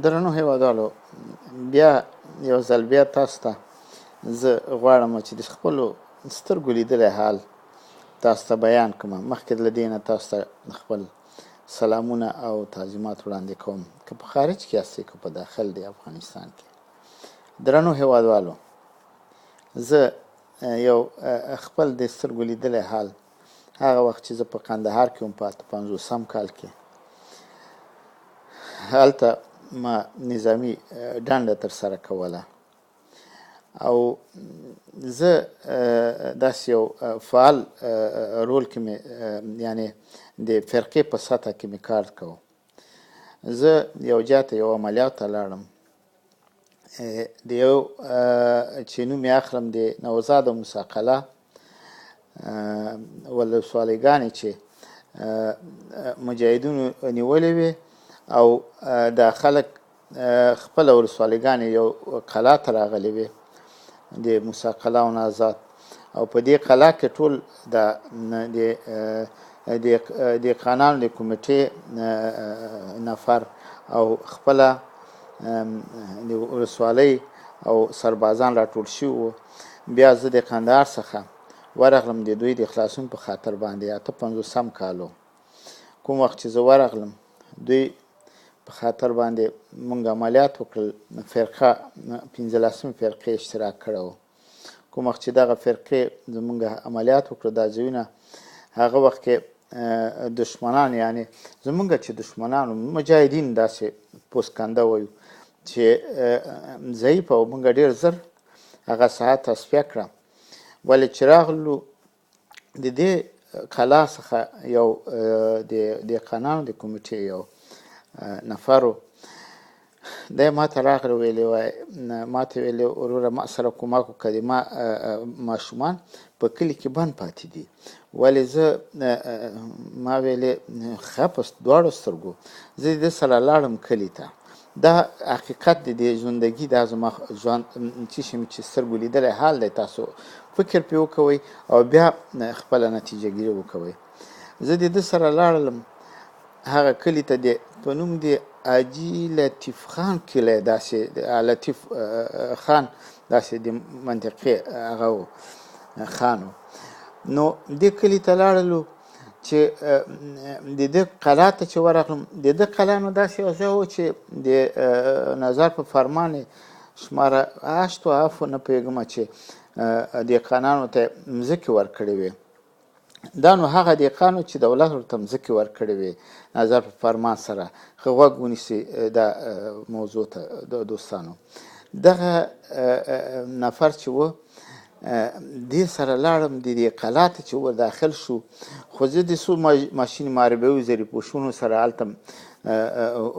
درنو هیوادوالو، بیا یو ځل بیا تاسو ته زه غواړم چې د خپلو سترګو لیدلی حال تاسو ته بیان کړم. مخکې له دې نه تاسو ته خپل سلامونه او تعظیمات وړاندې کوم، که په خارج کې یاستئ که په داخل د افغانستان کې. درنو هیوادوالو، زه یو خپل د سترګو لیدلی حال هغه وخت چې زه په قندهار کې وم په 58 کال کې، هلته ما نظامي ډنډه ترسره کوله او زه داسې یو فعال رول کې مې یعنې د فرقې په سطحه کې مې کار کوه. زه یو جا ته یو عملیات ته لاړم، د یو چې نوم یې اخلم د نوزاد موسی قلعه ولسوالیګانې چې مجاهدینو نیولې وې او دا خلک خپله ولسوالیګانې یو قلعه ته راغلي وې د موسی قلعه او نوزاد، او په دې قلعه کې ټول د خانانو د کمیټې نفر او خپله د ولسوالۍ او سربازان راټول شوي وو. بیا زه د قندهار څخه ورغلم د دوی د خلاصون په خاطر باندې 58 کالو. کوم وخت چې زه ورغلم دوی په خاطر باندې مونږ عملیات وکړل، فرقه 15 فرقې اشتراک کړی و. کوم وخت چې دغه فرقې زمونږ عملیات وکړو دا ځایونه هغه وخت کې دشمنان یعنې زمونږ چې دشمنانو مجاهدین داسې پوسکنده وایو چې ضعیف او مونږ ډېر زر هغه ساعت تصفیه کړه. ولې چې راغلو د دې قلا څخه یو د خانانو د کمیټې یو نفرو دی ما ته راغلی ویلې وای ما ته ویلې وروره ما سره کومک وکړه، ما ماشومان په کلي کې بند پاتې دي. ولې زه ما ویلې ښه په دواړو سترګو زه د ده سره لاړم کلي ته. دا حقیقت دی د ژوندګي، دا زما ژوند چې شي مې چې سترګو لیدلی حال دی. تاسو فکر پرې وکوئ او بیا خپله نتیجه ګیري وکوئ. زه د ده سره لاړلم هغه کلي ته په نوم د حاجي لطیف خان کلی، داسې لطیف خان داسې د منطقې هغه و خان و. نو دې کلي ته لاړلو چې د ده قلعه ته چې ورغلم، د ده قلعه نو داسې یو ځای و چې د نظر په فرمان شماره 8 و 7 نه پوهېږم چې دهقانانو ته مځکې ورکړې وې. دا نو هغه دهقان چې دولت ورته مځکې ورکړې وې نظر په فرمان سره. ښه غوږ ونیسئ دا موضوع ته دوستانو. دغه نفر چې و دې سره لاړم د دې قلعه ته چې ور داخل شو، خو زه د څو ماشین محاربوي ظریفپوشونو سره هلته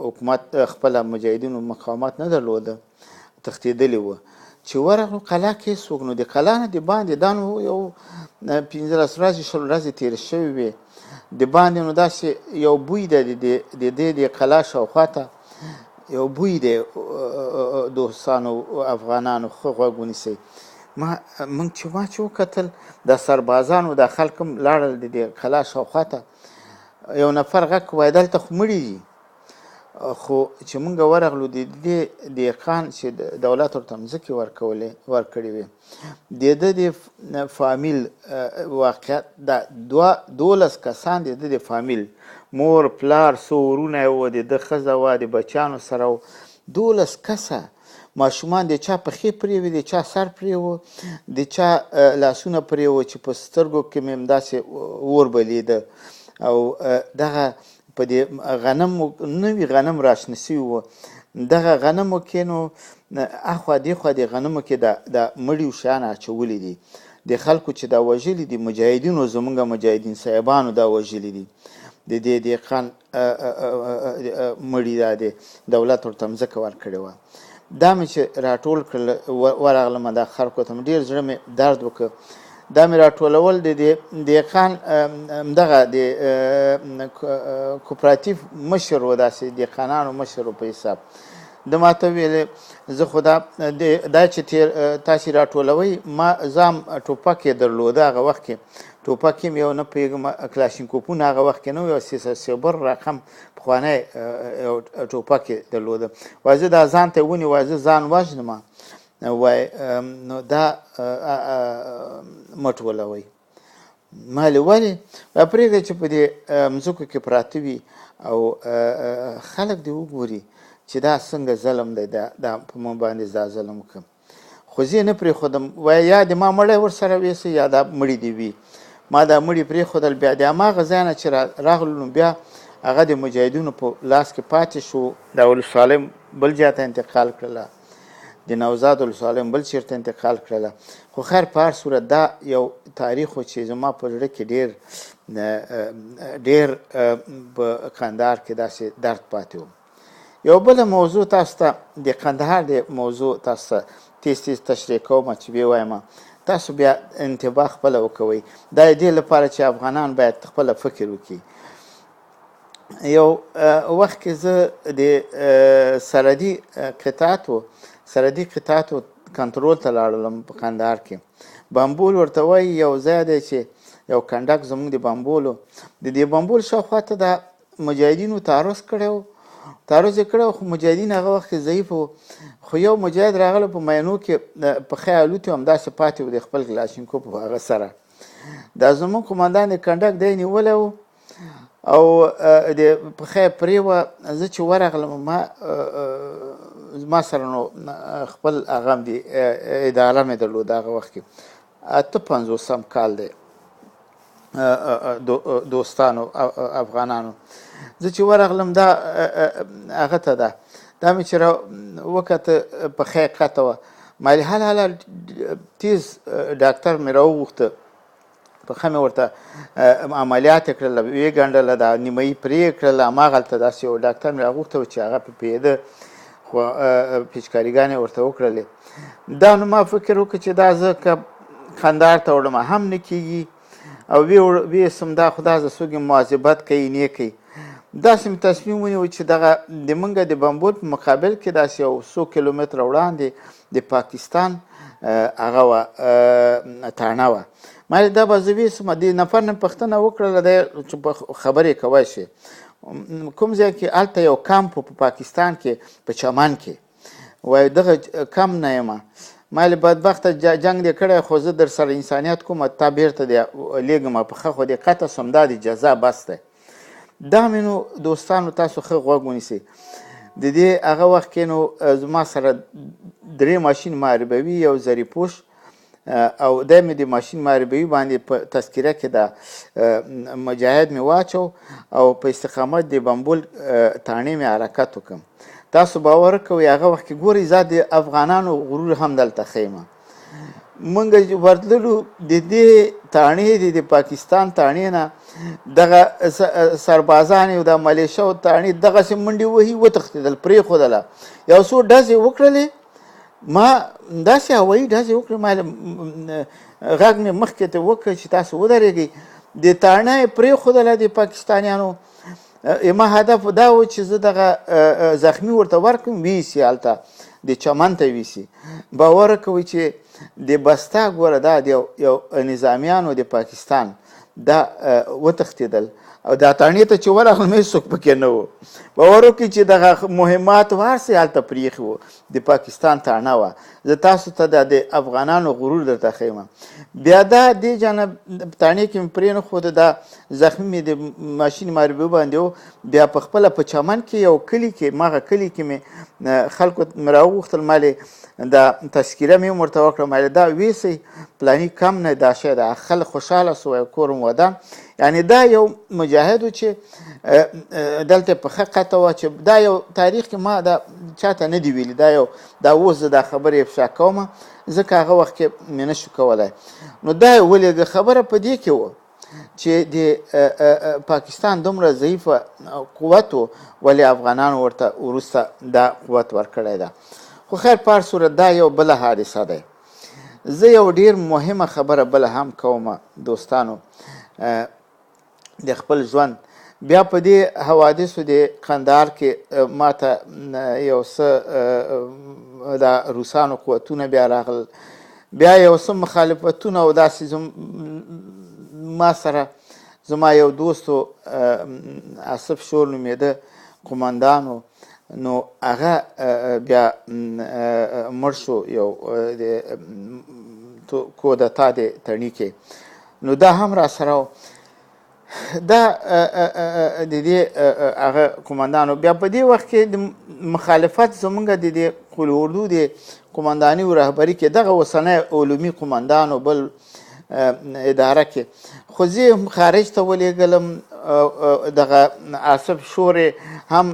حکومت خپله مجاهدینو مقاومت نه درلوده، تښتېدلي وه. چې ورغلو قلعه کې هېڅوک نو د قلعه نه د باندې دا نو یو 15 ورځې 20 ورځې تېرې شوې وې. د باندې نو داسې یو بوی دی د دې د قلعه شاوخوا ته یو بوی دی دوستانو افغانانو. ښه غوږ ونیسئ. موږ چې وکتل دا سربازانو دا خلک هم لاړل د دې قلعه شاوخوا ته. یو نفر غږ وایي دلته خو مړي دي. خو چې مونږ ورغلو د دې دهقان چې دولت ورته مځکې ورکړې وې د ده د فامیل واقعیت دا 12 کسان د ده د فامیل مور پلار څو ورونه یې وه، د ده ښځه وه، د بچیانو سره و 12 کسه ماشومان. د چا پښې پرې وې، د چا سر پرې و، د چا لاسونه پرې و چې په سترګو کې مې همداسې اور بلیده. او دغه په دې غنمو نوي غنم راشنه سوي وو. دغه غنمو کې نو اخوا دېخوا د غنمو کې د مړیو شیان اچولي دي. د خلکو چې دا وژلي دي مجاهدینو، زمونږ مجاهدین صاحبانو دا وژلي دي. د دې دهقان مړي دا د دولت ورته مځکه ورکړې وه. دا مې چې راټول کړل ورغلم دا خلکو ته ډېر زړه مې درد وکړ. دا مې راټولول د دهقان همدغه د کوپراتیف مشر و، داسې دهقانانو مشر و په حساب. ده ما ته ویلې زه خو دا چې تاسې راټولوئ، ما زه هم ټوپک یې درلوده هغه وخت کې ټوپک یم یو نه پوهېږم کلاشینکوفونه هغه وخت کې نه و، یو سیبر رقم پخوانی یو ټوپک یې درلوده. وایي زه دا ځان ته ونیو، وایي زه ځان وژنم. وایي نو دا مټ ولوئ. ما ویلې ولې؟ وایي پرېږدئ چې په دې مځکو کې پراته وي او خلک دې وګوري چې دا څنګه ظلم دی، دا په موږ باندې دا ظلم وکړم. خو زه یې نه پرېښودم. وایي یا دې ما مړی ورسره ویسئ یا دا مړي دې وي. ما دا مړي پرېښودل. بیا د هماغه ځای نه چې راغلو نو بیا هغه د مجاهدینو په لاس کې پاتې شو. دا ولسوالۍ بل ځای ته انتقال کړله، د نوزاد ولسوالۍ بل چېرته انتقال کړله. خو خیر په هر صورت دا یو تاریخ و چې زما په زړه کې ډېر په کندهار کې داسې درد پاتې و. یو بله موضوع تاسو ته د کندهار د موضوع تاسو ته تیز تشریح کوم چې ویې وایم، تاسو بیا انتباه خپله وکوئ. دا د دې لپاره چې افغانان باید خپله فکر وکړي. یو وخت کې زه د سرحدي قطعاتو کنټرول ته لاړلم په کندهار کې. بامبول ورته وایي یو ځای دی چې یو کنډک زموږ د بامبولو د دې بامبول شاوخوا ته د مجاهدینو تعرض کړی و، خو مجاهدین هغه وخت کې ضعیف و. خو یو مجاهد راغلی په مینو کې پښې الوتې و، همداسې پاتې و د خپل کلاشینکوف په هغه سره. دا زموږ قمندان د کنډک دی نیولی و او د پښې پرې وه. زه چې ورغلم ما سره نو خپل هغه هم د اداره مې درلوده هغه وخت کې 58 کال دی دوستانو افغانانو. زه چې ورغلم دا هغه ته ده دا مې چې وکته پښې قطع وه. ما ویل هله تیز ډاکټر مې راوغوښته، پښه مې ورته عملیات یې کړله، ویې ګنډله، دا نیمه یې پرې کړله. هماغلته داسې یو ډاکټر مې راغوښته و چې هغه پې پوهېده، خو پیچکاریګانې ورته وکړلې. دا نو ما فکر وکړ چې دا زه که کندهار ته وړم هم نه کېږي او ویې سم دا خو دا زه څوک یم مواظبت کوي نه کوي. داسې مې تصمیم ونیو چې دغه د موږ د بامبول په مقابل کې داسې یو 100 کیلومتره وړاندې د پاکستان هغه وه تاڼه وه. ما ویل دا به زه ویسم. دې نفر نه پوښتنه وکړله دی چې خبرې کوی شي کوم ځای کې؟ هلته یو کمپ په پاکستان کې په چمن کې. وایي دغه کم نه یم. ما ویل بدبخته جنګ دې کړی خو زه در سره انسانیت کوم، تا بیرته دې لیږم پښه خو دې قطع سم، دا د جزا بس دی. دا مې نو دوستانو تاسو ښه غوږ ونیسئ. د دې هغه وخت کې نو زما سره 3 ماشین معربوي، یو زریپوش او دا مې د ماشین معربوي باندې په تذکره کې د مجاهد مې واچو او په استقامت د بامبول تاڼې مې حرکت وکړم. تاسو باور کوئ هغه وخت کې ګورئ زه د افغانانو غرور هم دلته ښیم. موږ ورتللو د دې تاڼې د پاکستان تاڼې نه دغه سربازان او د ملیشو تاڼې دغسې منډې وهي وتښتېدل، پرېښودله. یو څو ډزې وکړلې، ما داسې هوایي ډزې وکړې. ما غږ مې مخکې ته وکړ چې تاسو ودرېږئ. د تاڼه یې پرېښودله د پاکستانیانو. ما هدف دا و چې زه دغه زخمي ورته ورکړم، ویسي هلته د چمن ته ویسي. باور کوئ چې د بسته ګوره دا د یو نظامیانو د پاکستان دا وتښتېدل او دا تاڼې ته چې ورغلم هېڅوک پکې نه و. باور وکړئ چې دغه مهمات هر څه هلته پرېښي وو، د پاکستان تاڼه وه. زه تاسو ته د افغانانو غرور درته ښیم. بیا دا دې جانب تاڼې کې مې پرېنښوده، دا زخمي مې د ماشین معربوي باندې و. بیا په خپله په چمن کې یو کلي کې، مغه کلي کې مې خلکو مې راوغوښتل. ما دا تذکیره مې هم ورته وکړه. ما دا ویسئ پلاني کم نه دا شی ده. خلک خوشحاله سو، کور م ودان. یعنې دا یو مجاهد و چې دلته پښه قطع وه، چې دا یو تاریخ کې ما دا چاته نه دی ویلي. دا اوس زه دا خبرې افشا کوم ځکه هغه وخت کې مې نه شو کولی. نو دا یې ولېږه. خبره په دې کې وه چې د پاکستان دومره ضعیفه قوت و، ولې افغانانو ورته وروسته دا قوت ورکړی ده. خو خیر په هر صورت دا یو بله حادثه دی. زه یو ډېر مهمه خبره بله هم کوم دوستانو د خپل ژوند. بیا په دې حوادثو د کندهار کې ما ته یو څه د روسانو قوتونه بیا راغلل، بیا یو څه مخالفتونه او داسې ما سره زما یو دوست و آصف شور نومېده قومندان و نو هغه بیا مړ شو یو د کودتا د تڼي کې نو دا هم را سره و دا د دې هغه قومندانو بیا په دې وخت کې د مخالفت زمونږ د دې قول اردو د قومنداني و رهبري کې دغه اوسنی علومي قومندان و بل اداره کې خو زه هم خارج ته ولېږلم دغه آصف شور هم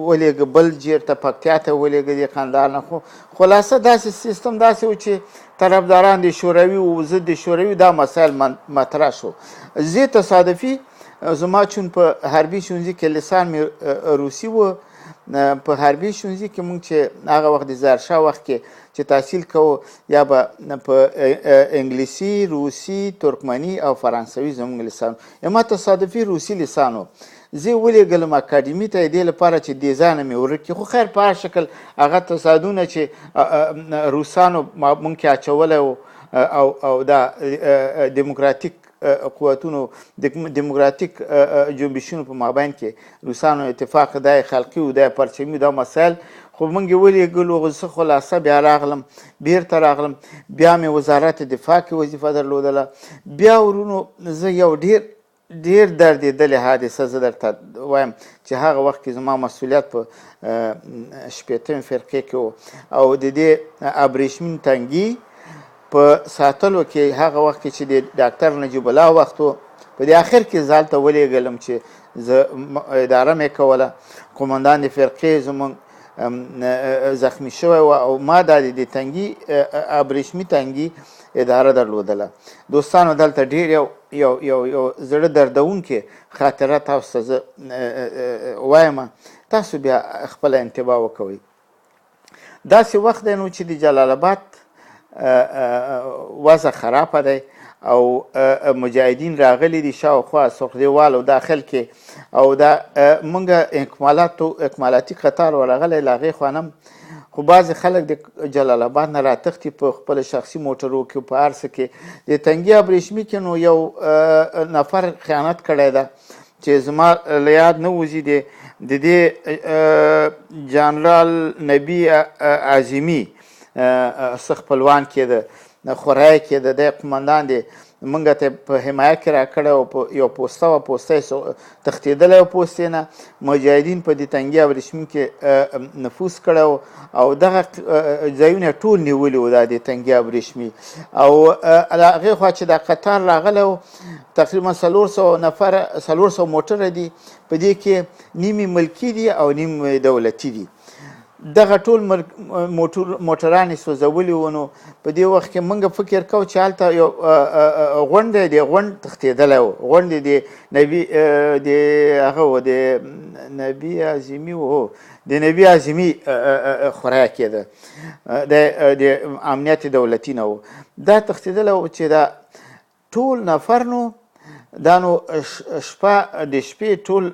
ولېږه بل جیر ته پکتیا ته ولېږه دې کندهار نه خو خلاصه داسې سیستم داسې و چې طرفداران د شوروي و ضد د شوروي دا مسایل مطرح شو زه تصادفي زما چون په حربي ښوونځي کې لسان مې روسي و په حربي ښوونځي کې مونږ چې هغه وخت د ظاهرشاه وخت کې چې تحصیل کوو یا به په انګلیسي روسي ترکمني او فرانسوي زموږ لسان ما تصادفي روسي لسان و زه ولېږلم اکاډمي ته دې لپاره چې دې ځانه مې ورکړي خو خیر په هر شکل هغه تصادونه چې روسانو مونږ کې اچولی و او دا دیموکراتیک قوتونو دیموکراتیک جنبشونو په مابین کې روسانو اتفاق دا خلقي و دا پرچمي دا مسایل خو مونږ یې ولېږلو زه خلاصه بیا راغلم بیرته راغلم بیا مې وزارت دفاع کې وظیفه درلودله بیا ورونو زه یو ډېر دردېدلې حادثه زه درته وایم چې هغه وخت کې زما مسؤلیت په شپېتمې فرقې کې و او د دې ابریشمین تنګي په ساتلو کې هغه وخت کې چې د ډاکټر نجیب الله وخت و په دې اخر کې زه هلته ولېږلم چې زه اداره مې کوله قومندان د فرقې زموږ زخمی شوی و او ما دا د تنګي ابریشمي تنګي اداره درلودله دوستانو دلته ډېر یو زړه دردونکې خاطره تاسو ته زه وایم تاسو بیا خپله انتباه وکوئ داسې وخت دی نو چې د جلال آباد وضع خرابه دی او مجاهدین راغلي دي شاوخوا سوخدیوال او داخل کې او دا مونږ اکمالاتي قطار ورغلی له هغې خوا نه خو بعضې خلک د جلال آباد نه راتښتي په خپل شخصي موټرو کې په هر څه کې د تنګي ابریشمي کې نو یو نفر خیانت کړی ده چې زما له یاد نه وځي د دې جنرال نبي اعظمي څه خپلوان کېده خورای کېده دی قومندان دی مونږ ته په حمایه کې راکړی او په یو پوسته وه پوسته یې تښتېدلی و پوستې نه مجاهدین په دې تنګي ابریشمین کې نفوذ کړی او دغه ځایونه ټول نیولي وو دا د تنګي ابریشمي او له هغې خوا چې دا قطار راغلی و تقریبا 400 نفر 400 موټره دي په دې کې نیمې ملکي دي او نیم دولتي دي دغه ټول موټران یې سوځولي وو نو په دې وخت کې موږ فکر کوو چې هلته یو غونډ دی د غونډ تښتېدلی و غونډ د نبي د هغه و د نبي اعظمي و د نبي اعظمي خورای کېده د امنیت دولتي نه و دا تښتېدلی و چې دا ټول نفر نو دا نو شپه د شپې ټول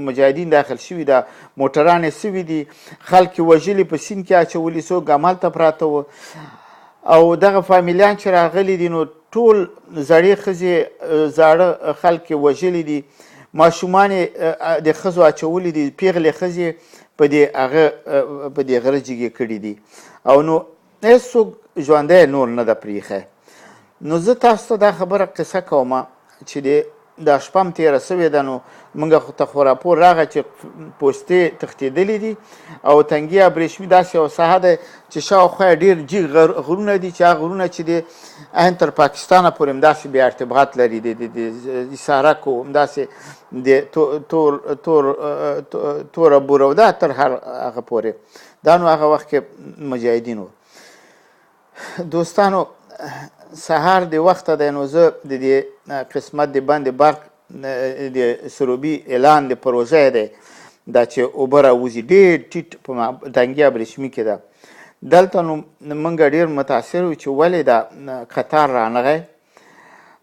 مجاهدین داخل شوي ده موټران یې سوي دي خلک یې وژلي په سیند کې اچولي څوک همالته پراته وو او دغه فامیلیان چې راغلي دي نو ټول زړې ښځې زاړه خلک یې وژلي دي ماشومان یې د ښځو اچولي دي پیغلې ښځې په دې غره جګې کړي دي او نو هېڅوک ژوندی نور نه ده پرېښی نو زه تاسو ته دا خبره قصه کومه چې دا شپه هم تېره سوې ده نو موږ ته خو راپور راغی چې پوستې تښتېدلي دي او تنګي ابریشمي داسې یو ساحه ده چې شاوخوا یې ډېر جګ غرونه دي چې هغه غرونه چې د عین تر پاکستانه پورې همداسې بیا ارتباط لري د سارک و همداسې د توره بوروده تر هغه پورې دا نو هغه وخت کې مجاهدین و دوستانو سهار د وخته دی نو زه د دې قسمت د بند برق د سروبي اعلان د پروژه دی دا چې اوبه راوځي ډېر ټیټ په تنګي ابریشمي کې ده دلته نو موږ ډېر متاثر وو چې ولې دا قطار رانغی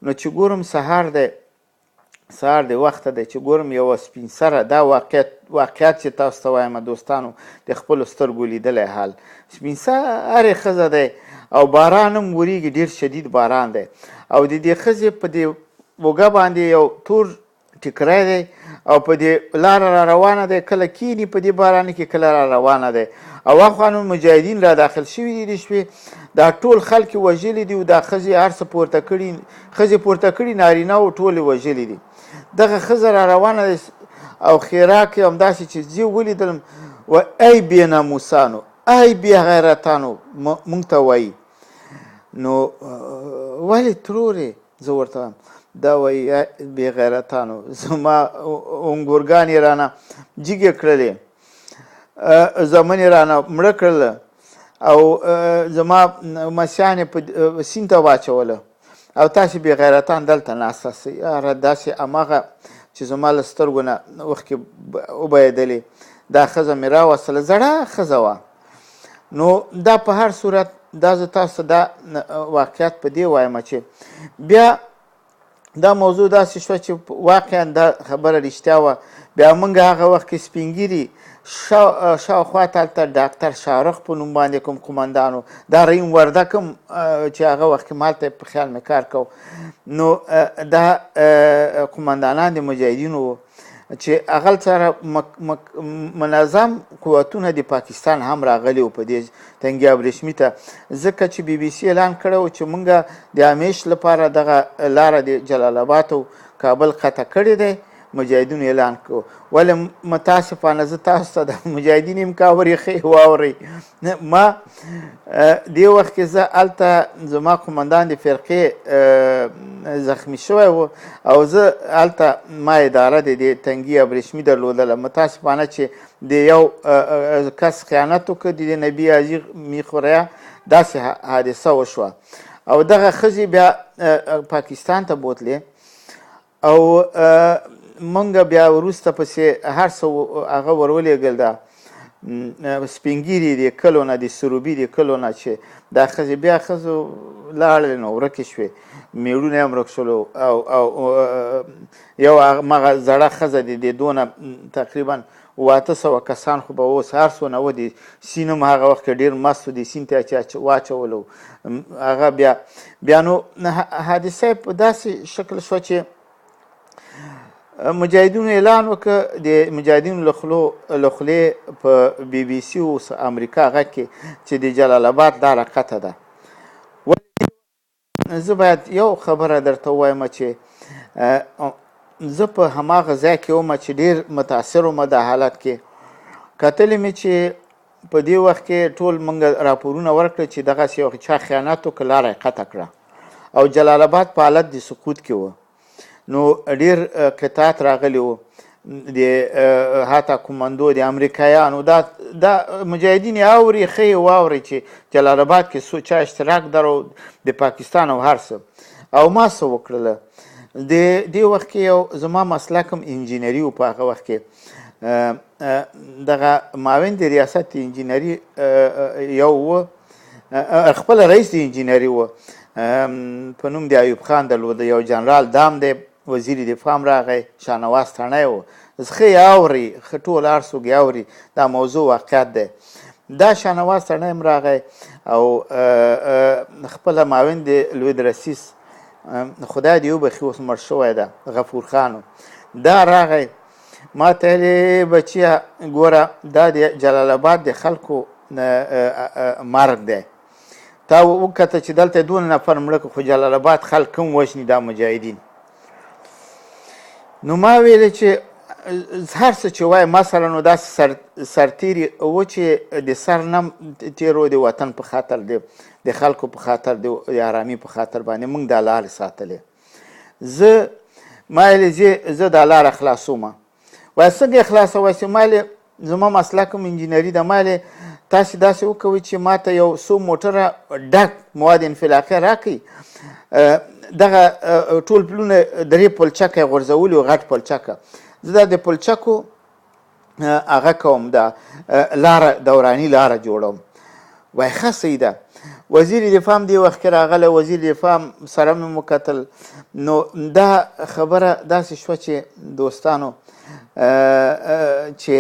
نو چې ګورم سهار د وخته دی چې ګورم یوه سپین سره دا واقعیت چې تاسو ته وایم دوستانو د خپلو سترګو لیدلی حال سپین سرې ښځه دی او باران هم وریږي ډېر شدید باران دی او د دې ښځې په دې اوږه باندې یو تور ټیکری دی او په دې لاره را روانه دی، کله کینی په دې بارانه کې کله را روانه دی. او اخوانو مجاهدین را داخل شوي دي د شپې، دا ټول خلک یې وژلي دي او دا ښځې هر څه پورته کړي، ښځې پورته کړي، نارینه و ټول یې وژلي دي. دغه ښځه را روانه دی او ښیرا کې همداسې چې زه ولیدلم و ای بې ناموسانو، ای بې غیرتانو مونږ ته وایي. نو ولې ترورې؟ زه ورته وایم دا وایي بې غیرتانو، زما انګورګانې رانه جګې کړلې، زامن یې رانه مړه کړله او زما مچیان یې په سیند ته واچوله او تاسې بې غیرتان دلته ناست یاستئ. یاره داسې هماغه چې زما له سترګو نه اوښکې وبهېدلې، دا ښځه مې راوستله، زړه ښځه وه. نو دا په هر صورت دا زه تاسو ته دا واقعیت په دې وایم چې بیا دا موضوع داسې شوه چې واقعا دا خبره رښتیا وه. بیا موږ هغه وخت کې سپین ږیري شاوخوا ته هلته ډاکټر شارخ په نوم باندې کوم قمندان و، دا رحیم وردک هم چې هغه وخت کې ما هلته په خیال مې کار کو. نو دا قمندانان د مجاهدینو وو چې هغه سره منظم قوتونه د پاکستان هم راغلي وو په دې تنګي ابریشمي ته، ځکه چې بی بي سي اعلان کړی و چې موږ د همیش لپاره دغه لاره د جلال آباد او کابل قطع کړې دی. مجاهدینو اعلان کړو، ولې متاسفانه زه تاسو ته د مجاهدین امکاورې ښې واورئ. ما دې وخت کې زه هلته زما قمندان د فرقې زخمی شوی و او زه هلته ما اداره د دې تنګي ابریشمي درلودله. متاسفانه چې د یو کس خیانت وکړ، د نبي حاجي میخوریا داسې حادثه وشوه او دغه ښځې بیا پاکستان ته بوتلې او مونږ بیا وروسته پسې هر څه هغه ورولېږل، دا سپین ږیري د کلو نه، د سروبي د کلو نه چې دا ښځې بیا ښځو لاړلې نو ورکې شوې، میړونه یې هم ورک شولو او یو همغه زړه ښځه د دونه تقریبا 800 کسان خو به اوس هر څونه و، د سین هم هغه وخت کې ډېر مست و، د سین ته یې واچولو هغه بیا نو حادثه په داسې شکل شوه چې مجاهدینو اعلان وکړ، د مجاهدینو له خولې په بی بي سي اوس امریکا غږ کې چې د جلال آباد لاره قطع ده. زه باید یو خبره درته ووایم چې زه په هماغه ځای کې وم چې ډېر متاثر وم د حالت کې. کتلې مې چې په دې وخت کې ټول موږ راپورونه ورکړه چې دغسې یو چا خیانت وکړه، لاره یې قطع کړه او جلال آباد په حالت د سقوط کې و. نو ډېر قطعات راغلي وو د حتی کومندو د امریکایانو، دا مجاهدین یې اوري، ښه یې واورئ چې جلال آباد کې څو چا اشتراک درو د پاکستان او هر څه. او ما څه وکړله، د دې وخت کې یو زما مسلک هم انجینري و، په هغه وخت کې دغه معاون د ریاست انجینري یو و، خپل رئیس د انجینري و په نوم د ایوب خان درلوده، یو جنرال دام دی، وزیر دفاع هم راغی، شاهنواز تڼی و. ښه یې اوري، ښه ټول هر څوک یې اوري، دا موضوع واقعیت دی. دا شاهنواز تڼی هم راغی او خپله معاون د لوید رسیس، خدای دې وبخي اوس مړ شوی ده، غفور خان، دا راغی. ما ته ویلې بچیه ګوره دا د جلال آباد د خلکو مرګ دی، تا وکته چې دلته 2 نفر مړه خو جلال آباد خلک هم وژني دا مجاهدین. نو ما ویلې چې هر څه چې وایي مثلا نو داسې سرتیري و چې د سر نه تیرو د وطن په خاطر، د خلکو په خاطر، د ارامي په خاطر باندې موږ دا لارې ساتلې. ما ویلې زه دا لاره خلاصومه. وایي څنګه یې خلاصوی؟ چې ما ویلې زما مسلک هم انجینري ده. ما ویلې تاسې داسې وکوئ چې ما ته یو څو موټره ډک مواد انفلاقي راکړئ، دغه ټول پلونه 3 پلچکه یې غورځولي و، غټ پلچکه. زه دا د پلچکو هغه کوم، دا لاره دوراني لاره جوړوم. وایي ښه صحیح ده. وزیر دفاع هم دې وخت کې راغلی، وزیر دفاع سره مې وکتل. نو دا خبره داسې شوه چې دوستانو چې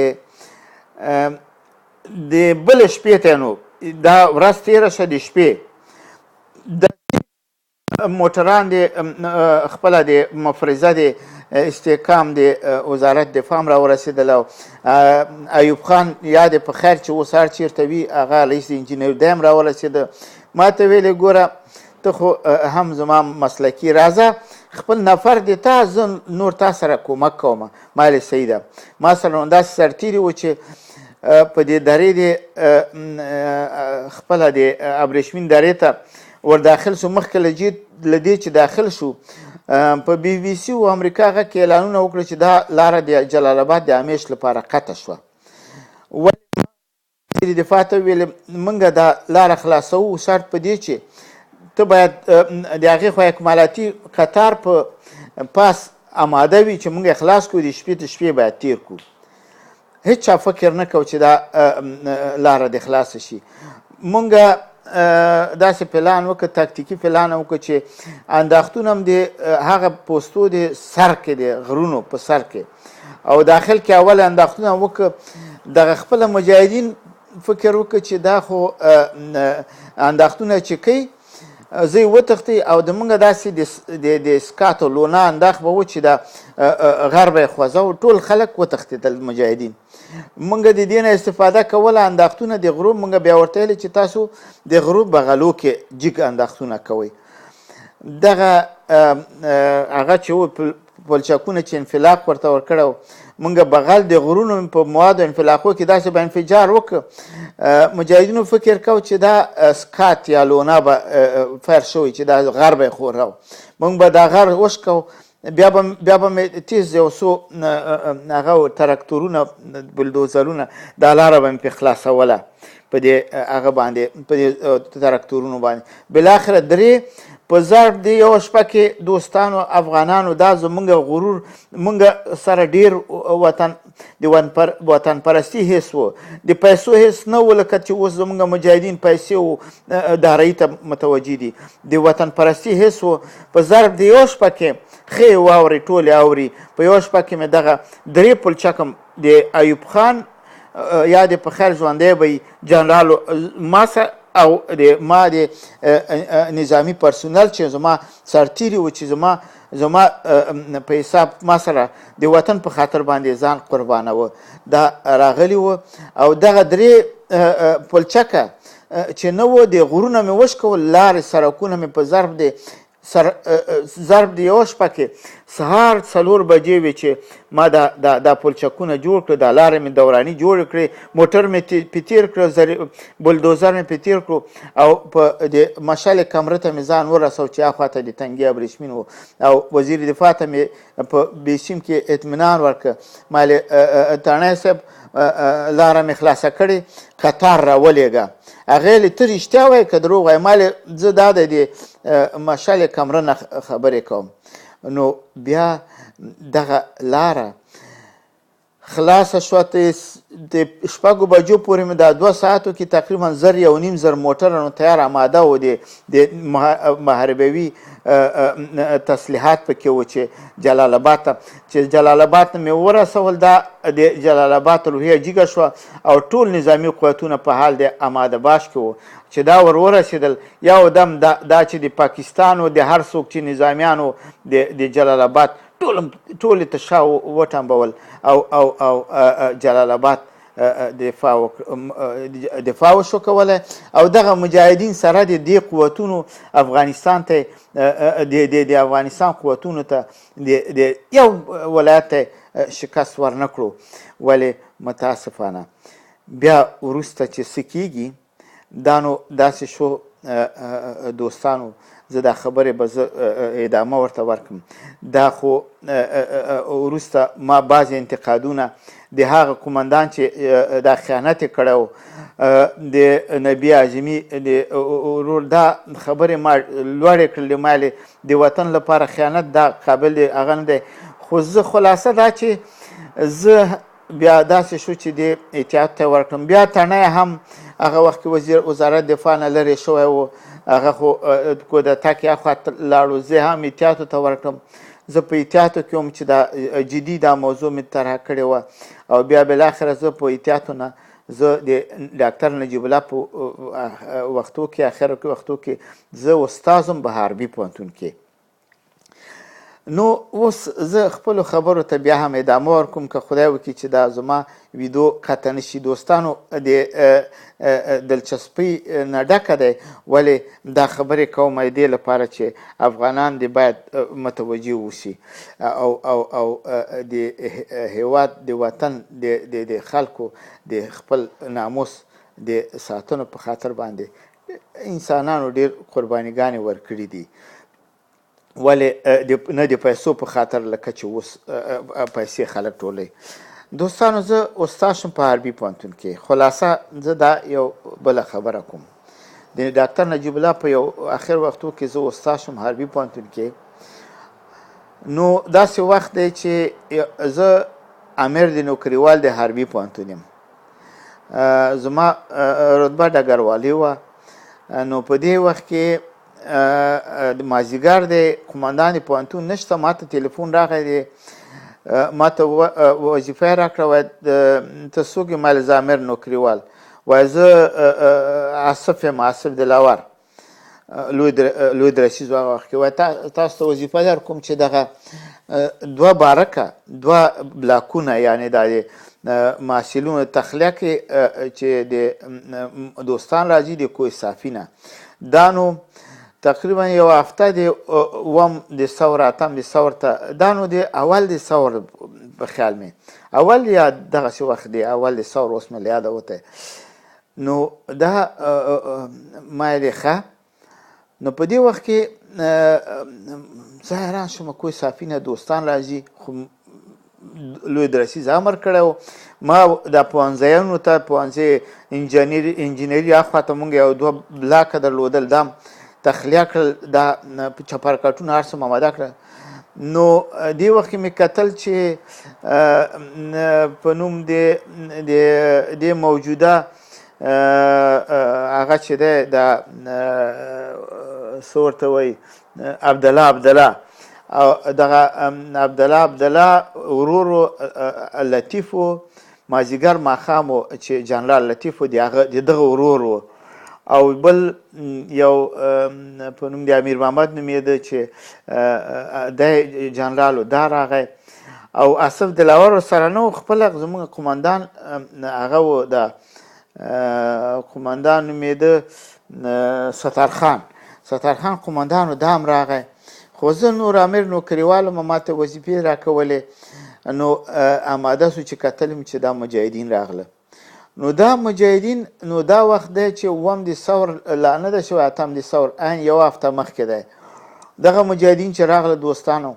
د بلې شپې ته نو دا ورځ تېره شه، د شپې موټران د خپله د مفرزه د استحکام د وزارت دفاع هم راورسېدل او ایوب خان یا د په خیر چې اوس هر چېرته وي هغه رئیس انجینر دی هم راورسېده. ما ته ویلې ګوره ته خو هم زما مسلکي راځه خپل نفر دی ته زه نور تا سره کومک کوم. ما ویلې صحیح ده. ما سره نو داسې سرتېري و چې په دې درې د خپله د ابریشمین درې ته ور داخل شو. مخکې له دې چې داخل شو په بی بي سي او امریکا هغه کې اعلانونه وکړه چې دا لاره د جلال آباد د همیش لپاره قطع شوه. وزیر دفاع ته ویل موږ دا لاره خلاصوو شرط په دې چې ته باید د هغې خو اکمالاتي قطار په پاس آماده وي چې موږ خلاص کړو د شپې ته شپې باید تیر کړو. هیڅ چا فکر نه کو چې دا لاره د خلاصه شي. موږ داسې پلان وکړه تاکتیکي پلان وکړه چې انداختون هم د هغه پوستو د سر کې د غرونو په سر کې او داخل کې اول انداختونه وکړه. دغه خپله مجاهدین فکر وکړه چې دا خو انداختونه چې کوي زه یې وتښتئ او د موږ داسې د سکاتو لونا انداخ به و چې د غربه یې خوځه و ټول خلک وتښتېدل مجاهدین. موږ د دې نه استفاده کوله انداختونه د غروب موږ بیا ورته ویلې چې تاسو د غروب بغلو کې جګ انداختونه کوئ. دغه هغه چې و پلچکونه چې انفلاق ورته ورکړی و موږ بغل د غرونو په موادو انفلاقو کې داسې به انفجار وکړه. مجاهدینو فکر کو چې دا سکات یا لونا به فیر شوی چې دا غر به یې خوره. موږ به دا غر وشکو بیا به مې تیز یو څو هغه تراکتورونه بلدوزرونه دا لاره به مې پرې خلاصوله په دې هغه باندې په دې تراکتورونو باندې. بالاخره درې په ضرب د یوه شپه کې دوستانو افغانانو دا زموږ غرور موږ سره ډېر د وطن پرستي حس و د پیسو حس نه و لکه چې اوس زموږ مجاهدین پیسې و دارایي ته متوجه دي. د وطن پرستي حس و په ضرب د یوه شپه کې ښې واوري ټولې اوري. په یوه شپه کې مې دغه درې پلچکم د ایوب خان یا د په خیر ژوندی به جنرال او ما د نظامی پرسونل چې زما سرتیري و چې زما په حساب ما سره د وطن په خاطر باندې ځان قربانوه دا راغلی و. او دغه درې پلچکه چې نه و د غرونه مې وشکول لارې سړکونه مې په ضرب د یوه شپه کې سهار 4 بجې وې چې ما دا پلچکونه جوړ کړه دا لارې مې دوراني جوړې کړې موټر مې پې تېر کړه بلدوزر مې پې تېر کړو او په د مشال کمره ته مې ځان ورسو چې هاخوا ته د تنګي ابریشمین و او وزیر دفاع ته مې په بیسیم کې اطمینان ورکړه. ما ویلې تڼی صاحب لاره مې خلاصه کړې قطار راولېږه. هغې ویلې ته رښتیا وایې که دروغ وایې؟ ما ویلې زه دا د مشال کمره نه خبرې کوم. نو بیا دغه لاره خلاصه شوه. د شپږو بجو پورې مې دا 2 ساعتو کې تقریبا 1.5 موټرانو تیار آماده و د محاربوي تسلیحات پکې و چې جلال آباد ته مې ورسول. دا د جلال آباد روحیه جګه شوه او ټول نظامي قوتونه په حال د آماده باش کې و چې دا ورسېدل. یو دم دا چې د پاکستان و د هر څوک چې نظامیانو د جلال آباد ټول ته شا وټمبول او جلال آباد دفاع وشو کوله. او دغه مجاهدین سره د دې قوتونو افغانستان ته د افغانستان قوتونو ته د یو ولایت ته شکست ورنکړو. ولې متاسفانه بیا وروسته چې څه کېږي دا نو داسې شو دوستانو. زه دا خبرې به زه ادامه ورته ورکړم. دا خو وروسته ما بعضې انتقادونه د هغه قومندان چې دا خیانت یې کړی و د نبي اعظمي ورور دا خبرې ما لوړې کړلې. ما ویلې د وطن لپاره خیانت دا قابل دی هغه نه دی. خو زه خلاصه دا چې زه بیا داسې شو چې د احتیاط ته ورکړم. بیا تڼی هم هغه وخت کې وزارت دفاع نه لرې شوی و هغه خو کودتا کې اخوا لاړو. زه هم احتیاطو ته ورکړم. زه په احتیاطو کې وم چې دا جدي دا موضوع مې طرحه کړې وه او بیا بالاخره زه په احتیاطو نه زه د ډاکټر نجیب الله په وختو کې اخرو کې وختو کې زه استاد یم په حربي پوهنتون کې. نو اوس زه خپلو خبرو ته بیا هم ادامه ورکوم که خدای وکړي چې دا زما ویډیو قطع نه شي. دوستانو د دلچسپۍ نه ډکه دی، ولې دا خبرې کوم دې لپاره چې افغانان دې باید متوجه وشي او د هیواد د وطن د خلکو د خپل ناموس د ساتنو په خاطر باندې انسانانو ډېر قربانیګانې ورکړي دي، ولې نه د پیسو په خاطر لکه چې اوس پیسې خلک ټولوي. دوستانو زه استاد شم په حربي پوهنتون کې. خلاصه زه دا یو بله خبره کوم، د ډاکټر نجیب الله په یو اخر وختو کې زه استاد شم حربي پوهنتون کې. نو داسې وخت دی چې زه امیر د نوکریوال د حربي پوهنتون یم، زما رتبه ډګروالي وه. نو په دې وخت کې د مازدیګر د قمندان پوهنتون نشته، ما ته تلیفون راغی دی، ما ته وظیفه یې راکړه، وایي ته څوک یې؟ ما ویل زه امیر نوکریوال. وایي زه آصف یم، آصف دلاور لوی درسیز هغه وخت کې. وایي تاسو ته وظیفه در کوم چې دغه 2 بارکه 2 بلاکونه یعنې دا د محصلونو تخلیه کې چې د دوستان راځي د کوه صافي نه، دا نو تقریبا یو هفته د اووم د ثور اتم د ثور ته، دا نو د اول د ثور په خیال مې اول یا دغسې وخت دی اول د ثور، اوس مې له یاده وتی. نو دا ما یې ښه. نو په دې وخت کې زه حیران شوم، کوه صافي نه دوستان راځي، خو لوی درسیز امر کړی و. ما د پوهنځیانو ته پوهنځی انجینري اخوا ته مونږ یو 2 بلاکه درلودل، دا تخلیه کړل، دا چپرکټونه هر څه آماده کړل. نو دې وخت کې مې کتل چې په نوم د موجوده هغه چې دی دا څه ورته وایي عبدالله او دغه عبدالله ورورو لطیف و، مازدیګر ماښام و چې جنرال لطیف و د دغه ورور و، او بل یو په نوم د امیر محمد نومېده چې دی جنرال و، دا راغی. او آصف دلاور سره نه و، خپله زموږ قمندان هغه و، د قمندان نومېده سترخان قمندان و، دا هم راغی. خو زه نور امیر نوکریوال وم، ما ته وظیفې راکولې. نو آماده سو چې کتل مې چې دا مجاهدین راغله. نو دا مجاهدین، نو دا وخت دی چې اووم د ثور لا نه ده شوی، اتم د ثور عین یو هفته مخکې دی. دغه مجاهدین چې راغله دوستانو،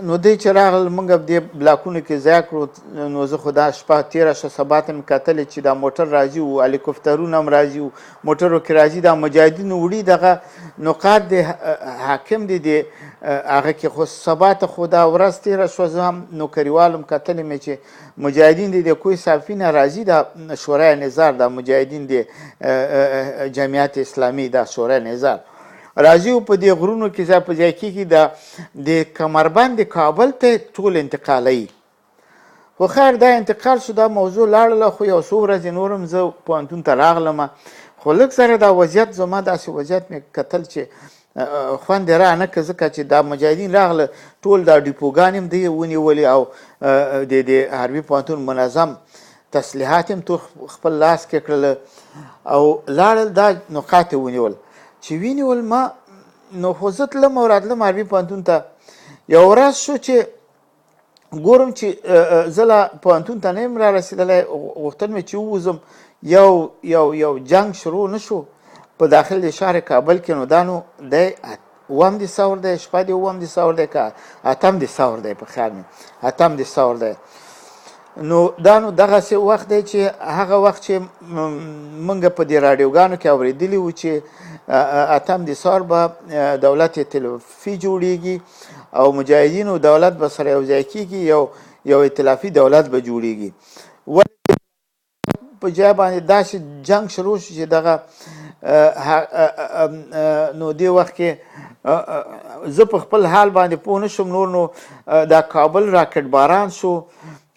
نو دی چې راغله موږ په دې بلاکونو کې ځای کړو. نو زه خو دا شپه تېره شوه، سبا ته مې کتلې چې دا موټر راځي و، هلیکوپټرونه هم راځي و، موټرو کې راځي، دا مجاهدین وړي دغه نقاط د حاکم دی د هغه کې. خو سبا ته خو دا ورځ تېره شوه، زه هم نوکریوال هم کتلې مې چې مجاهدین دی د کوه صافي نه راځي، دا شورای نظار، دا مجاهدین د جمعیت اسلامي، دا شورای نظار راځي و. په دې غرونو کې ځای په ځای کېږي، د کمربند کابل ته ټول انتقالوي. خو خیر دا انتقال شو، دا موضوع لاړله. خو یو څو ورځې نور هم زه پوهنتون ته راغلم، خو لږ سره دا وضعیت زما داسې وضعیت مې کتل چې خوند یې رانه که، ځکه چې دا مجاهدین راغله ټول دا ډیپوګانې هم دوی ونیولې، او د حربي پوهنتون منظم تسلیحات هم تو خپل لاس کې کړل او لاړل، دا نقاط یې ونیول. چې ونیول ما، نو خو زه تلم او راتلم حربي پوهنتون ته. یو ورځ شو چې ګورم چې زه لا پوهنتون ته نه یم را رسېدلی، غوښتل مې چې ووځم، یو جنګ شروع نه شو په داخل د شهر کابل کې. نو دا نو دی اووم د ثور دی، شپه د اووم د ثور دی که اتم د ثور دی، په خیال مې اتم د ثور دی. نو دا نو دغسې وخت دی چې هغه وخت چې موږ په دې راډیوګانو کې اورېدلي وو چې اتم د ثور به دولت ائتلافي جوړیږي او مجاهدینو دولت به سره یو ځای کېږي، یو ائتلافي دولت به جوړیږي. ولې په جای باندې داسې جنګ شروع شو چې دغه نو دې وخت کې زه په خپل حال باندې پوه نه شوم. نور نو دا کابل راکټ باران شو،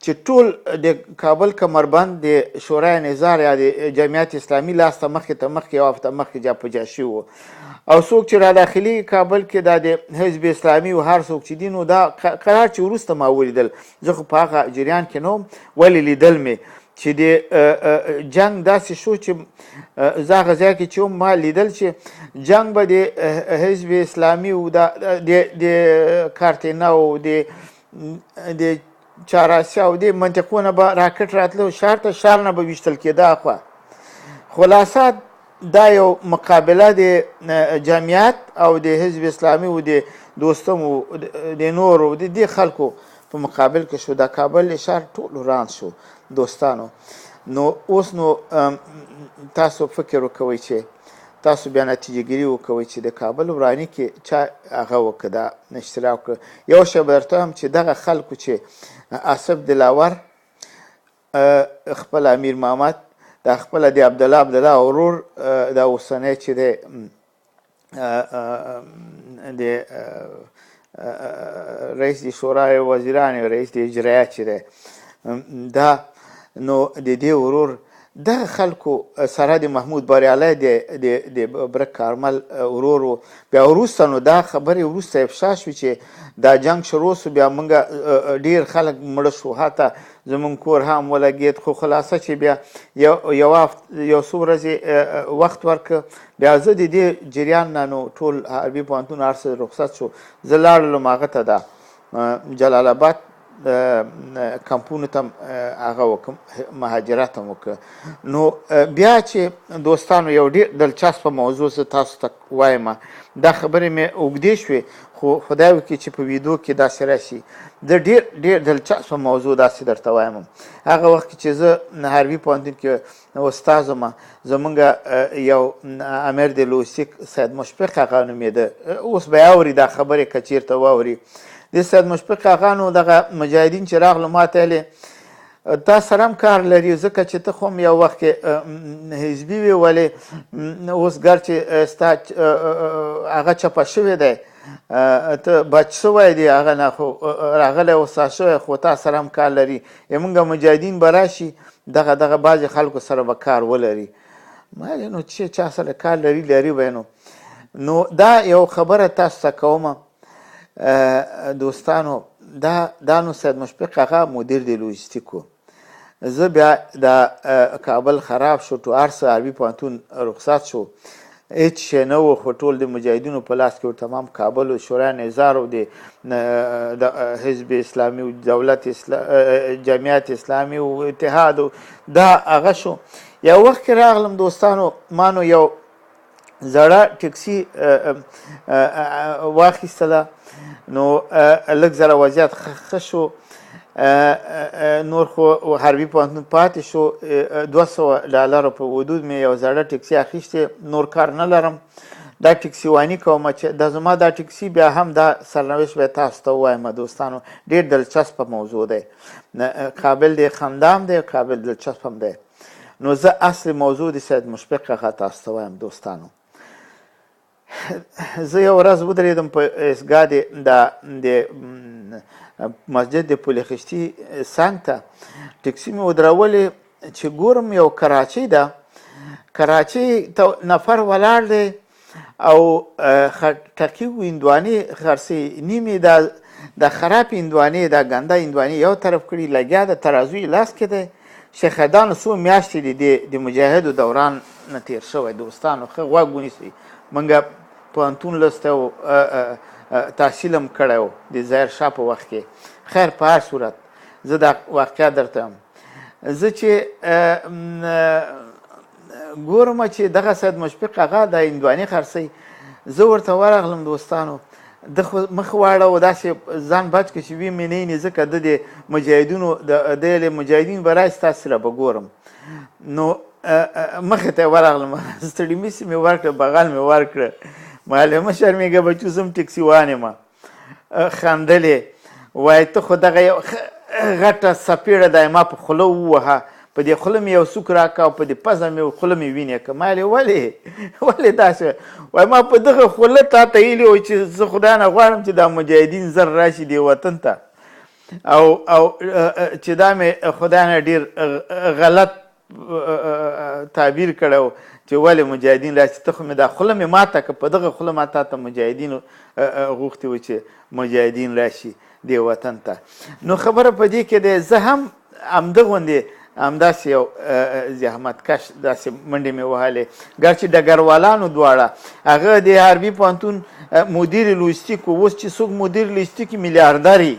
چې ټول د کابل کمربند د شورای نظار یا د جمعیت اسلامي لاس ته مخکې یو هفته مخکې جاپجا شوي وو او څوک چې را داخلي کابل کې دا د حزب اسلامي و هر څوک چې دي نو دا قرار چې وروسته ما ولیدل زه خو په هغه جریان کې نه وم ولې لیدل مې چې د جنگ داسې شو چې زه هغه ځای کې چې وم ما لیدل چې جنگ به د حزب اسلامي و د کارتینا و د چهاراسیا او دې منطقونه به راکټ راتلو ښار ته ښار نه به ویشتل کېده اخوا خلاصه دا یو مقابله د جمعیت او د حزب اسلامي و د دوستم و د نورو د دې خلکو په مقابل کې شو دا کابل ښار ټول وران شو دوستانو نو اوس نو تاسو فکر وکوئ چې تاسو بیا نتیجه ګیري وکوئ چې د کابل وراني کې چا هغه وکړه دا اشتراک وکړه یو شی به درته هم چې دغه خلکو چې آصف دلاور خپل امیر محمد دا خپل د عبدالله ورور دا اوسنی چې د رئیس د شورای وزیران رئیس د اجرایه چې دی دا نو د دې ورور دغه خلکو سره د محمود بریالی د برک کارمل ورور و بیا وروسته نو دا خبرې وروسته افشا شوې چې دا جنګ شروع سو بیا موږ ډېر خلک مړه شو حتی زمونږ کور هم ولګېد خو خلاصه چې بیا یو څو ورځې وخت ورکړه بیا زه د دې جریان نه نو ټول حربي پوهنتون هر څه رخصت شو زه لاړلم هغه ته ده جلال آباد کمپونو ته هغه وکړم مهاجرت هم وکړه نو بیا چې دوستانو یو ډېر دلچسپه موضوع زه تاسو ته وایم دا خبرې مې اوږدې شوې خو خدای وکړي چې په ویډیو کې داسې راشي د ډېر دلچسپه موضوع داسې درته وایم هغه وخت چې زه حربي پوهنتون کې استاد وم زمونږ یو امیر د لوسیک سید مشفق هغه نومېده اوس به یې اوري دا خبرې که چېرته واوري د سید مشفق هغه نو دغه مجاهدین چې راغلو ما ته ویلې تا سره هم کار لري ځکه چې ته خو هم یو وخت کې حزبي وې ولې اوس ګر چې ستا هغه چپه شوی دی ته بچ شوی دی هغه نه خو راغلی اوسا شوی خو تا سره هم کار لري زموږ مجاهدین به راشي دغه بعضې خلکو سره به کار ولري ما ویلې نو چې چا سره کار لري به نو دا یو خبره تاسو ته کومه دوستانو دا نو سید مشفق هغه مدیر د لوجستیکو زه بیا د کابل خراب شو تو هر څه حربي پوهنتون رخصت شو هیڅ شی نه و خو ټول د مجاهدینو په لاس کې و تمام کابل و شورای نظار و د حزب اسلامي و دولت جمعیت اسلامي و اتحاد و دا هغه شو یو وخت کې راغلم دوستانو ما نو یو زړه ټکسي واخیستله نو لږ زره وضعیت ښه شو نور خو حربي پوهنتون پاتې شو 200 ډالرو په حدود مې یو زړه ټکسي اخیستې نور کار نه لرم دا ټکسي واني کومه چې دا زما دا ټکسي بیا هم دا سرنوشت به تاسو ته ووایم دوستانو ډېر دلچسپه موضوع دی قابل د خندام دی قابل دلچسپ هم دی نو زه اصل موضوع د سید مشفق هغه تاسو ته وایم دوستانو زه یو ورځ ودرېدم په اسګاه د مسجد د پل خشتي څنګ ته ټکسي مې ودرولې چې ګورم یو کراچۍ ده کراچۍ ته نفر ولاړ دی او خټکي هندوانې خرڅوي نیمې د خراب هندوانې د ګنده هندوانې یو طرف کړي لګیا د ترازوی لاس کې دی شیخدانو څو میاشتې د مجاهدو دوران نه تېر شوی دوستانو ښه غوږ ونیسئ موږ پوهنتون لوستی و تحصیل هم کړی و د ظاهر شاه په وخت کې خیر په هر صورت زه دا واقعه درته یم زه چې ګورم چې دغه سید مشفق هغه د هندوانې خرڅوي زه ورته ورغلم دوستانو ده خو مخ واړه داسې ځان بچ کړه چې ویې مې نه ویني ځکه د مجاهدینو د مجاهدین به راشي تاسو سره به ګورم نو مخې ته یې ورغلم ستړي مسې مې ورکړه بغل مې ورکړه ما ویلې مه شرمېږه بچو زه هم ټکسي وان یم خندلې وایي ته خو دغه یو غټه څپېړه دی ما په خوله ووهه په دې خوله مې یو سوک راکړه او په دې پزه مې خوله مې وینې کړه ما ویلې ولې داسې وایي ما په دغه خوله تا ته ویلي و چې زه خدای نه غواړم چې دا مجاهدین زر راشي دې وطن ته او چې دا مې خدای نه ډېر غلط تعبیر کړی چې ولې مجاهدین راشي ته خو مې دا خوله مې ماته که په دغه خوله ما تا ته مجاهدینو غوښتي وو چې مجاهدین راشي دې وطن ته نو خبره په دې کې دی زه هم همدغوندې همداسې یو زحمتکش داسې منډې مې وهلې ګرچې ډګروالانو دواړه هغه د حربي پوهنتون مدیر لوجستیک و اوس چې څوک مدیر لوجستیک میلیاردر وي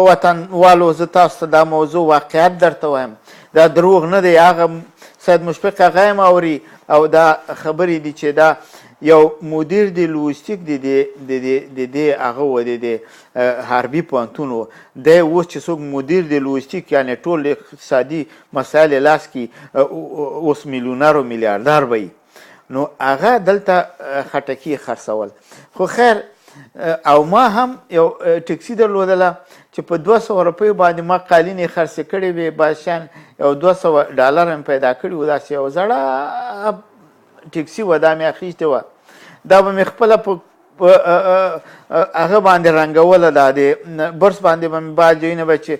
وطنوالو زه تاسو ته دا موضوع واقعیت درته وایم دا دروغ نه دی هغه سید مشفق هغه هم اوري او دا خبرې دي چې دا یو مدیر د لوجستیک د دې هغه و د حربي پوهنتون و دی اوس چې څوک مدیر د لوجستیک یعنې ټول اقتصادي مسایل یې لاس کې اوس میلیونر و میلیاردر به وي نو هغه دلته خټکي خرڅول خو خیر او ما هم یو ټکسي درلودله چې په 200 روپیو باندې ما قالینې خرڅې کړې وې بادشان یو 200 ډالر هم پیدا کړي وو داسې یو زړه ټکسي وه دا مې اخیستې وه دا به مې خپله په هغه باندې رنګوله دا د برس باندې به مې بعض ځایونه به چې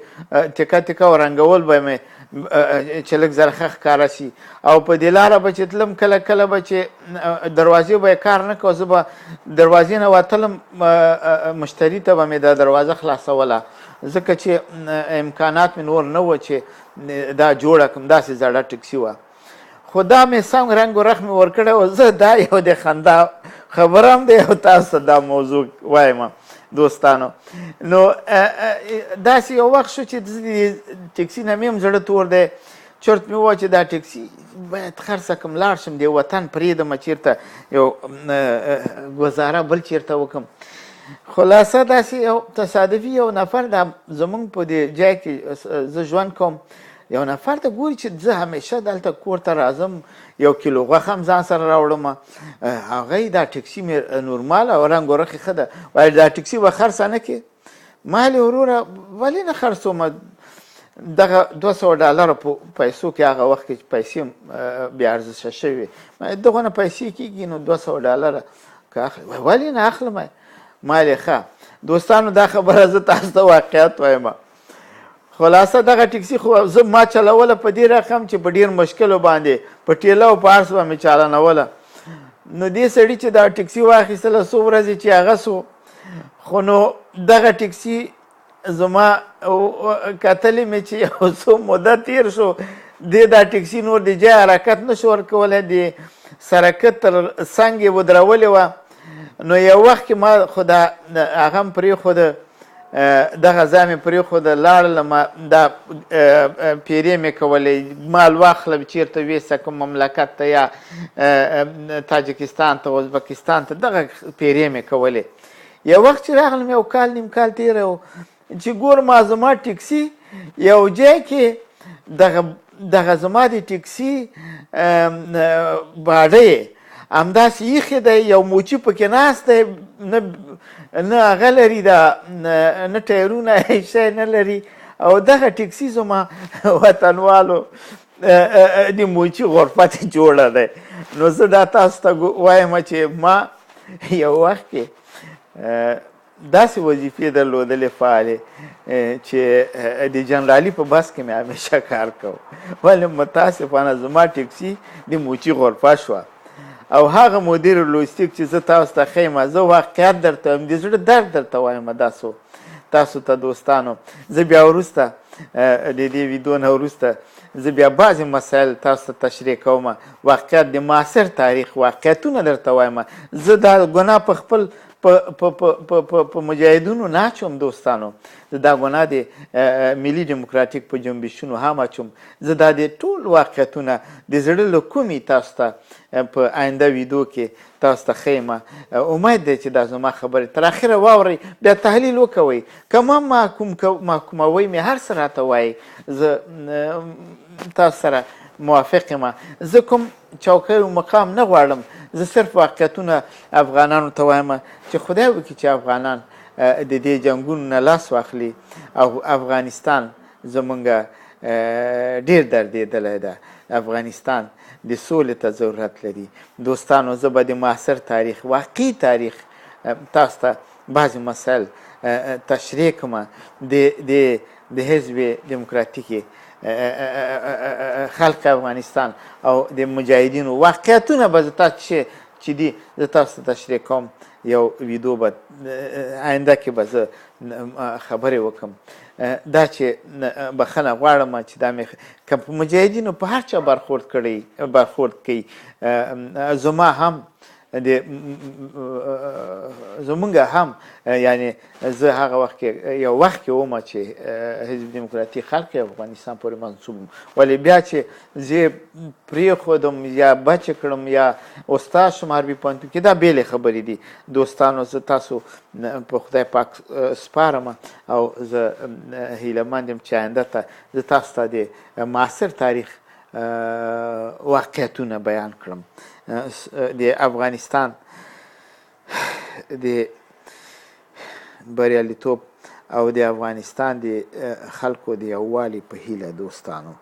تکه تکه و رنګول به مې چې لږ زرخه ښکاره شي او په دې لاره به چې تلم کله کله به چې دروازې به یې کار نه کوه زه به دروازې نه وتلم مشتري ته به مې دا دروازه خلاصوله ځکه چې امکانات مې نور نه وه چې دا جوړه کړم داسې زړه ټکسي وه خو دا مې سم رنګ و رخ مې ورکړی و زه دا یو د خندا خبره هم دی او تاسو ته دا موضوع وایم دوستانو نو داسې یو وخت شو چې د ټکسي نه مې هم زړه تور دی چرت مې وویل چې دا ټکسي باید خرڅه کړم لاړ شم دې وطن پرېږدم چېرته یو ګزاره بل چېرته وکړم خلاصه داسې یو تصادفي یو نفر دا زمونږ په دې ځای کې زه ژوند کوم یو نفر ته ګوري چې زه همیشه دلته کور ته راځم یو کیلو غوښه هم ځان سره راوړم هغه دا ټکسي مې نورمال او رنګ و رخې ښه ده وایي دا ټکسي به خرڅه نه کړې ما ویلې وروره ولې نه خرڅومه دغه 200 ډالره په پیسو کې هغه وخت کې پیسې بې ارزښته شوې وې دغونه پیسې کېږي نو 200 ډالره که اخلي ولې نه اخلم ما ویلې ښه دوستانو دا خبره زه تاسو ته واقعیت وایم خلاصه دغه ټکسي خو زه ما چلوله په دې رقم چې په ډېر مشکلو باندې په ټیله او په هر څه به مې چالانوله نو دې سړي چې دا ټکسي واخیستله څو ورځې چې هغه سو خو نو دغه ټکسي زما کتلې مې چې یو څو موده تیر شو دې دا ټکسي نور د جای حرکت نه شو ورکولی د سرکت تر څنګ یې ودرولې وه نو یو وخت کې ما خو دا هغه هم پرېښوده دغه ځای مې پرېښوده لاړلم دا پیرې مې کولې مال واخلم چېرته ویسه کوم مملکت ته یا تاجکستان ته ازبکستان ته دغه پیرې مې کولې یو وخت چې راغلم یو کال نیم کال تېره و چې ګورم زما ټکسي یو ځای کې دغه زما د ټکسي باډۍ همداسې ایښې دی یو موچي پکې ناست دی نه هغه لري دا نه ټایرونه شی نه لري او دغه ټکسي زما وطنوالو د موچي غرفت جوړه دی نو زه دا تاسو ته وایم چې ما یو وخت کې داسې وظیفې درلودلې فعالې چې د جنرالي په بس کې مې همیشه کار کوم ولې متاسفانه زما ټکسي د موچي غرفه شوه او هغه مدیر لوجستیک چې زه تاسو ته ښیم زه واقعیت درته وایم د زړه درد درته وایم تاسو ته دوستانو زه بیا وروسته د دې ویډیو نه وروسته زه بیا بعضې مسایل تاسو ته تشریح کوم واقعیت د معاصر تاریخ واقعیتونه درته وایم زه دا ګناه په خپل په مجاهدینو نه اچوم دوستانو زه دا ګناه د ملي ډیموکراتیک په جنبشونو هم اچوم زه دا د ټول واقعیتونه د زړه له کومې تاسو ته په آینده ویډیو کې تاسو ته ښیم امید دی چې دا زما خبرې تر اخره واورئ بیا تحلیل وکوئ که ما محکوموئ مې هر څه راته وایي زه تاسو سره موافق یم زه کوم چوکۍ و مقام نه غواړم زه صرف واقعیتونه افغانانو ته وایم چې خدای وکړي چې افغانان د دې جنګونو نه لاس واخلي او افغانستان زمونږ ډېر دردېدلی ده افغانستان د سولې ته ضرورت لري دوستانو زه به د معاصر تاریخ واقعي تاریخ تاسو ته بعضې مسایل تشریح کومه د حزب دموکراتیک خلق افغانستان او د مجاهدینو واقعیتونه به زه تاسو چې دي زه تاسو ته تشریح کوم یو ویډیو به آینده کې به زه خبرې وکړم دا چې بخښنه غواړم چې دا مې که په مجاهدینو په هر چا برخورد کوي زما هم زمونږ هم یعنی زه هغه وخت کې یو وخت کې وم چې حزب دموکراتیک خلق افغانستان پورې منسوب وم ولې بیا چې زه پرېښودم یا بچ کړم یا استاد شم حربي پوهنتون کې دا بېلې خبرې دي دوستانو زه تاسو په خدای پاک سپارم او زه هیلهمند یم چې آینده ته زه تاسو ته د معاصر تاریخ واقعیتونه بیان کړم د افغانستان د بریالیتوب او د افغانستان د خلکو د یووالي په هیله دوستانو